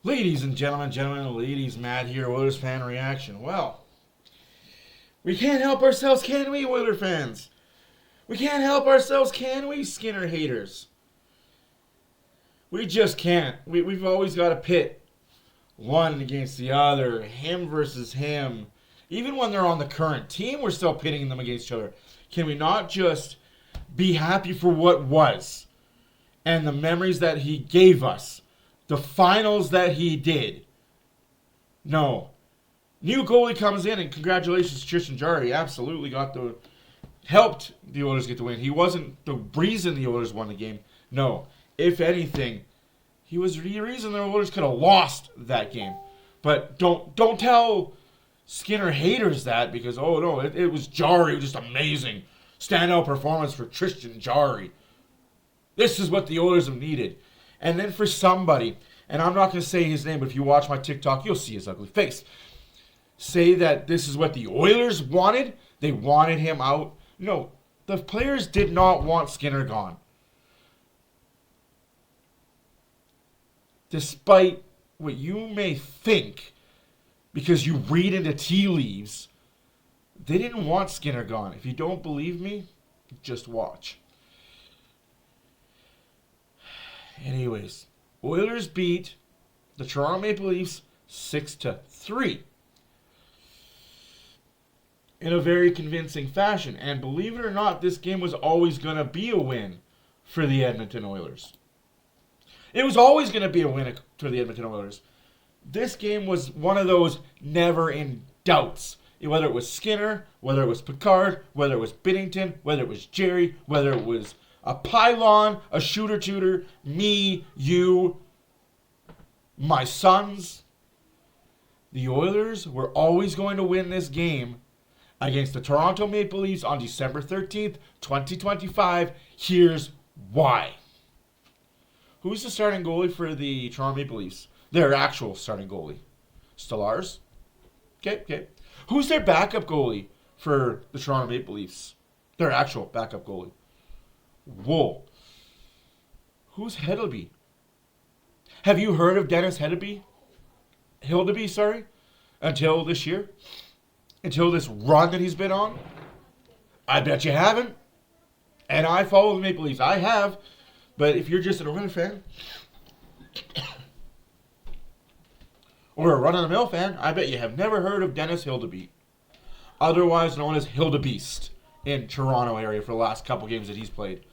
Ladies and gentlemen and ladies, Matt here, OilersFanReaction. Well, we can't help ourselves, can we, Oiler fans? We can't help ourselves, can we, Skinner haters? We just can't. We've always got to pit one against the other, him versus him. Even when they're on the current team, we're still pitting them against each other. Can we not just be happy for what was and the memories that he gave us? The finals that he did. No. New goalie comes in, and congratulations to Tristan Jarry. He absolutely helped the Oilers get the win. He wasn't the reason the Oilers won the game. No. If anything, he was the reason the Oilers could have lost that game. But don't tell Skinner haters that because, oh no, it was Jarry. It was just amazing. Standout performance for Tristan Jarry. This is what the Oilers have needed. And then for somebody, and I'm not going to say his name, but if you watch my TikTok, you'll see his ugly face, say that this is what the Oilers wanted. They wanted him out. No, the players did not want Skinner gone. Despite what you may think, because you read into tea leaves, they didn't want Skinner gone. If you don't believe me, just watch. Anyways, Oilers beat the Toronto Maple Leafs 6-3 in a very convincing fashion. And believe it or not, this game was always going to be a win for the Edmonton Oilers. It was always going to be a win for the Edmonton Oilers. This game was one of those never in doubts. Whether it was Skinner, whether it was Picard, whether it was Binnington, whether it was Jerry, whether it was a pylon, a shooter-tooter, me, you, my sons. The Oilers were always going to win this game against the Toronto Maple Leafs on December 13th, 2025. Here's why. Who's the starting goalie for the Toronto Maple Leafs? Their actual starting goalie. Stellars? Okay. Who's their backup goalie for the Toronto Maple Leafs? Their actual backup goalie. Whoa. Who's Hildeby? Have you heard of Dennis Hildeby? Until this year? Until this run that he's been on? I bet you haven't. And I follow the Maple Leafs. I have. But if you're just an Oilers fan, or a run-of-the-mill fan, I bet you have never heard of Dennis Hildeby. Otherwise known as Hildebeest in Toronto area for the last couple games that he's played.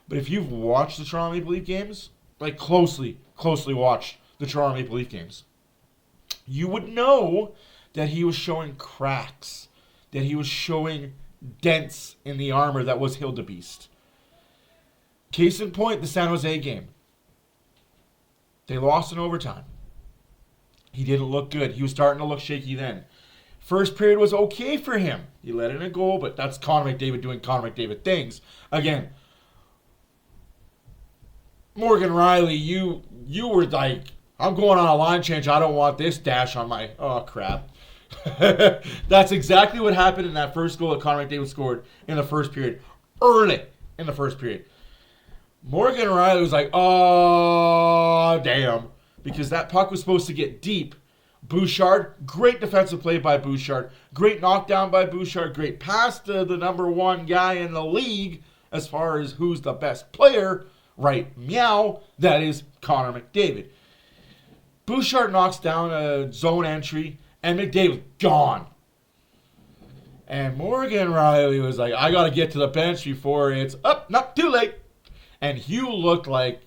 But if you've watched the Toronto Maple Leaf games, like closely watched the Toronto Maple Leaf games, you would know that he was showing cracks, that he was showing dents in the armor that was Hildebeest. Case in point, the San Jose game. They lost in overtime. He didn't look good. He was starting to look shaky then. First period was okay for him. He let in a goal, but that's Connor McDavid doing Connor McDavid things. Again, Morgan Riley, you were like, I'm going on a line change. I don't want this dash on my... Oh, crap. That's exactly what happened in that first goal that Connor McDavid scored in the first period. Early in the first period. Morgan Riley was like, oh, damn. Because that puck was supposed to get deep. Bouchard, great defensive play by Bouchard. Great knockdown by Bouchard. Great pass to the number one guy in the league as far as who's the best player. Right, meow. That is Connor McDavid. Bouchard knocks down a zone entry, and McDavid gone. And Morgan Riley was like, I got to get to the bench before it's up, not too late. And Hugh looked like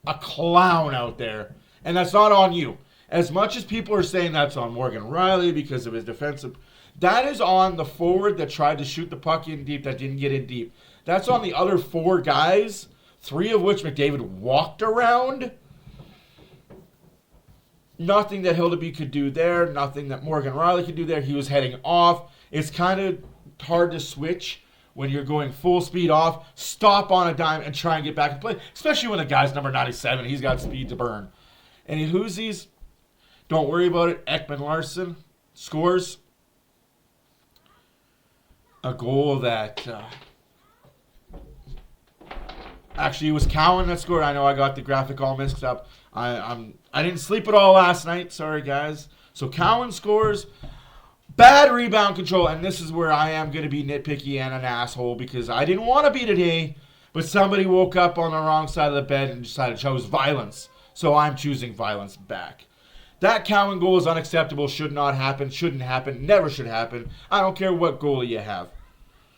a clown out there. And that's not on you. As much as people are saying that's on Morgan Riley because of his defensive, that is on the forward that tried to shoot the puck in deep that didn't get in deep. That's on the other four guys, three of which McDavid walked around. Nothing that Hildeby could do there. Nothing that Morgan Riley could do there. He was heading off. It's kind of hard to switch when you're going full speed off, stop on a dime, and try and get back and play. Especially when the guy's number 97. He's got speed to burn. And he Hoosies, don't worry about it. Ekman Larson scores a goal that Actually, it was Cowan that scored. I know I got the graphic all mixed up. I didn't sleep at all last night. Sorry, guys. So Cowan scores. Bad rebound control. And this is where I am going to be nitpicky and an asshole because I didn't want to be today. But somebody woke up on the wrong side of the bed and decided to choose violence. So I'm choosing violence back. That Cowan goal is unacceptable. Should not happen. Shouldn't happen. Never should happen. I don't care what goalie you have.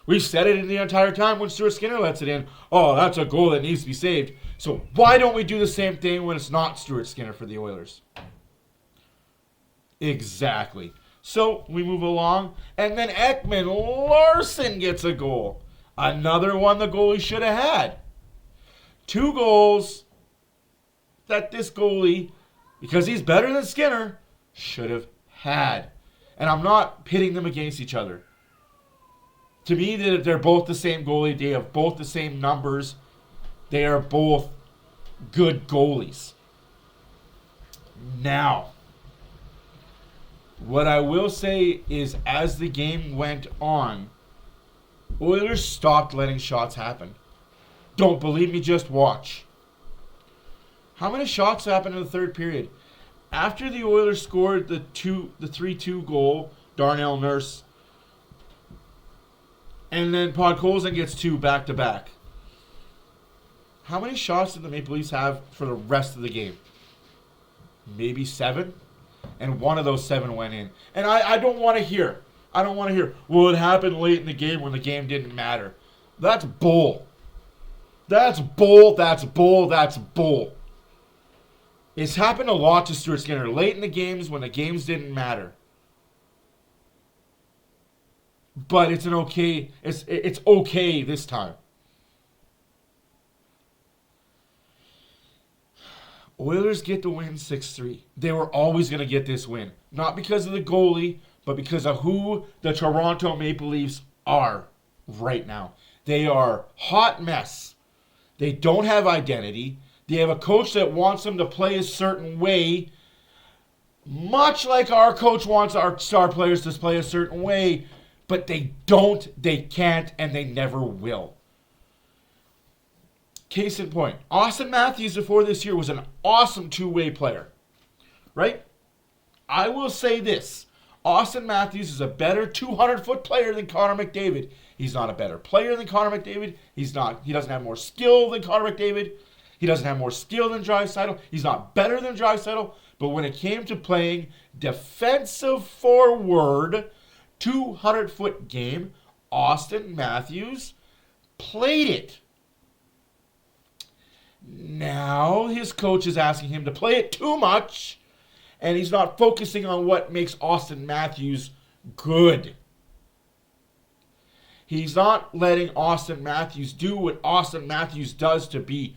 We've said it the entire time when Stuart Skinner lets it in. Oh, that's a goal that needs to be saved. So why don't we do the same thing when it's not Stuart Skinner for the Oilers? Exactly. So we move along. And then Ekman Larson gets a goal. Another one the goalie should have had. 2 goals that this goalie, because he's better than Skinner, should have had. And I'm not pitting them against each other. To me, they're both the same goalie. They have both the same numbers. They are both good goalies. Now, what I will say is as the game went on, Oilers stopped letting shots happen. Don't believe me, just watch. How many shots happened in the third period? After the Oilers scored the 3-2 goal, Darnell Nurse, and then Podkolzin gets 2 back-to-back. How many shots did the Maple Leafs have for the rest of the game? Maybe 7? And one of those 7 went in. And I don't want to hear. Well, it happened late in the game when the game didn't matter. That's bull. That's bull. It's happened a lot to Stuart Skinner. Late in the games when the games didn't matter. But it's okay this time. Oilers get the win 6-3. They were always going to get this win. Not because of the goalie, but because of who the Toronto Maple Leafs are right now. They are hot mess. They don't have identity. They have a coach that wants them to play a certain way, much like our coach wants our star players to play a certain way. But they don't, they can't, and they never will. Case in point, Austin Matthews before this year was an awesome two-way player. Right? I will say this. Austin Matthews is a better 200-foot player than Connor McDavid. He's not a better player than Connor McDavid. He doesn't have more skill than Connor McDavid. He doesn't have more skill than Draisaitl. He's not better than Draisaitl. But when it came to playing defensive forward, 200-foot game, Austin Matthews played it. Now his coach is asking him to play it too much, and he's not focusing on what makes Austin Matthews good. He's not letting Austin Matthews do what Austin Matthews does to be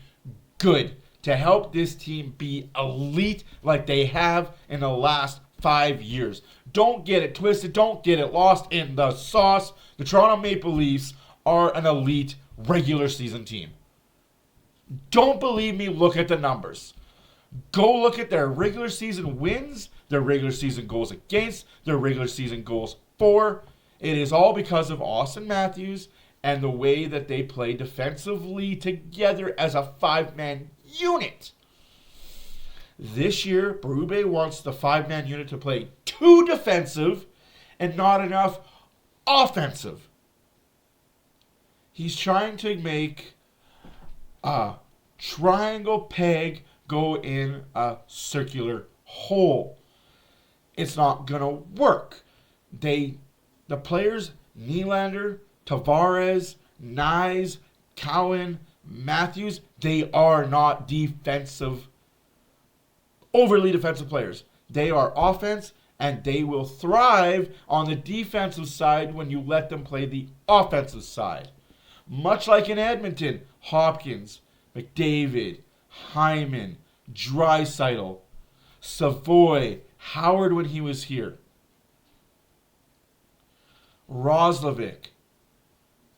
good, to help this team be elite like they have in the last 5 years. Don't get it twisted. Don't get it lost in the sauce. The Toronto Maple Leafs are an elite regular season team. Don't believe me? Look at the numbers. Go look at their regular season wins, their regular season goals against, their regular season goals for. It is all because of Austin Matthews and the way that they play defensively together as a 5-man unit. This year, Berube wants the 5-man unit to play too defensive and not enough offensive. He's trying to make a triangle peg go in a circular hole. It's not going to work. The players, Nylander, Tavares, Nyes, Cowan, Matthews, they are not overly defensive players. They are offense, and they will thrive on the defensive side when you let them play the offensive side. Much like in Edmonton, Hopkins, McDavid, Hyman, Draisaitl, Savoy, Howard when he was here, Roslovic.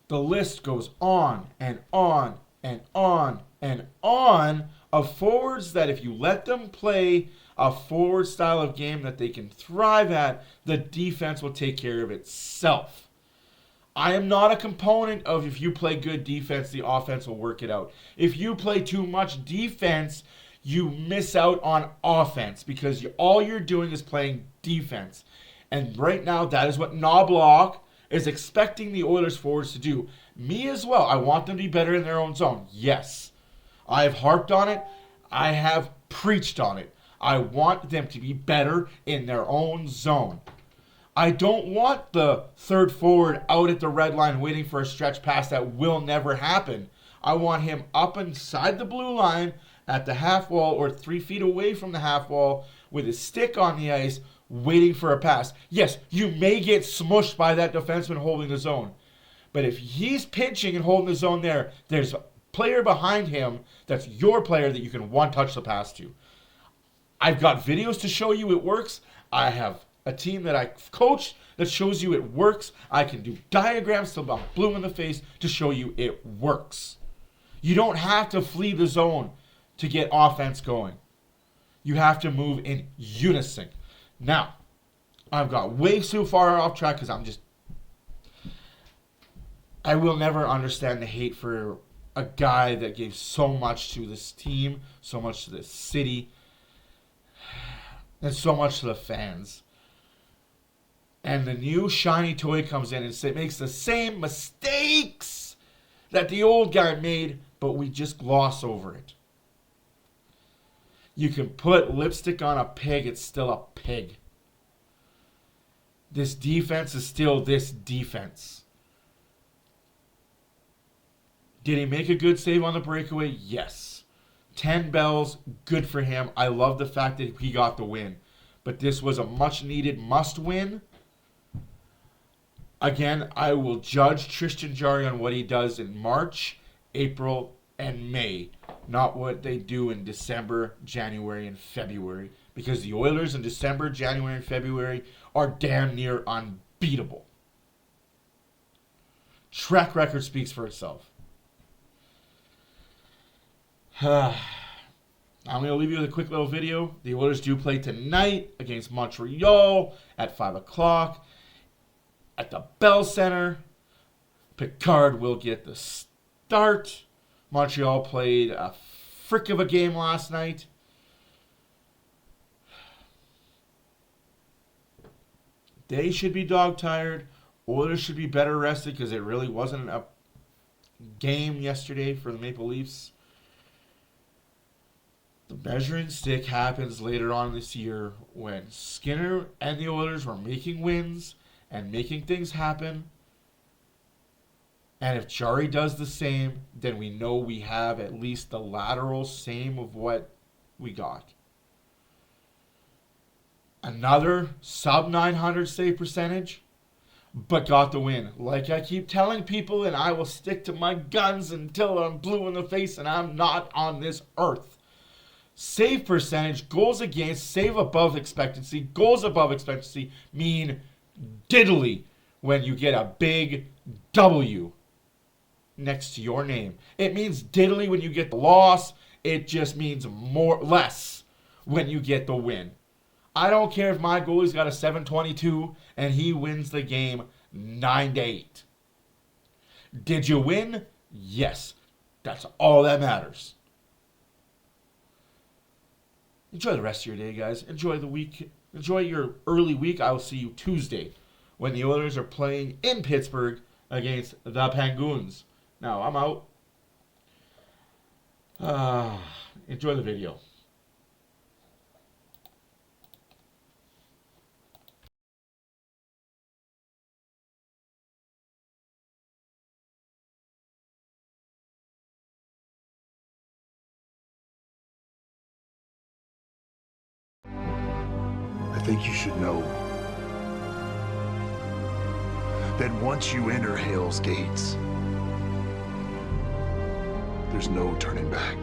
The list goes on and on and on and on of forwards that if you let them play a forward style of game that they can thrive at, the defense will take care of itself. I am not a component of if you play good defense, the offense will work it out. If you play too much defense, you miss out on offense because all you're doing is playing defense. And right now, that is what Knobloch is expecting the Oilers forwards to do. Me as well. I want them to be better in their own zone. Yes. I have harped on it. I have preached on it. I want them to be better in their own zone. I don't want the third forward out at the red line waiting for a stretch pass that will never happen. I want him up inside the blue line at the half wall or 3 feet away from the half wall with his stick on the ice waiting for a pass. Yes, you may get smushed by that defenseman holding the zone. But if he's pinching and holding the zone there, there's a player behind him that's your player that you can one-touch the pass to. I've got videos to show you it works. I have a team that I coach that shows you it works. I can do diagrams till I'm blue in the face to show you it works. You don't have to flee the zone to get offense going. You have to move in unison. Now, I've got way too far off track because I will never understand the hate for a guy that gave so much to this team, so much to this city, and so much to the fans. And the new shiny toy comes in and makes the same mistakes that the old guy made, but we just gloss over it. You can put lipstick on a pig, it's still a pig. This defense is still this defense. Did he make a good save on the breakaway? Yes. 10 bells, good for him. I love the fact that he got the win. But this was a much-needed must-win. Again, I will judge Tristan Jarry on what he does in March, April, and May. Not what they do in December, January, and February. Because the Oilers in December, January, and February are damn near unbeatable. Track record speaks for itself. I'm going to leave you with a quick little video. The Oilers do play tonight against Montreal at 5 o'clock at the Bell Center. Picard will get the start. Montreal played a frick of a game last night. They should be dog-tired. Oilers should be better rested because it really wasn't a game yesterday for the Maple Leafs. The measuring stick happens later on this year when Skinner and the Oilers were making wins and making things happen. And if Jarry does the same, then we know we have at least the lateral same of what we got. Another sub 900 save percentage, but got the win. Like I keep telling people, and I will stick to my guns until I'm blue in the face and I'm not on this earth. Save percentage, goals against, save above expectancy, goals above expectancy mean diddly when you get a big W next to your name. It means diddly when you get the loss. It just means less when you get the win. I don't care if my goalie's got a 722 and he wins the game 9-8. Did you win? Yes. That's all that matters. Enjoy the rest of your day, guys. Enjoy the week. Enjoy your early week. I will see you Tuesday when the Oilers are playing in Pittsburgh against the Penguins. Now, I'm out. Enjoy the video. I think you should know that once you enter Hell's Gates, there's no turning back.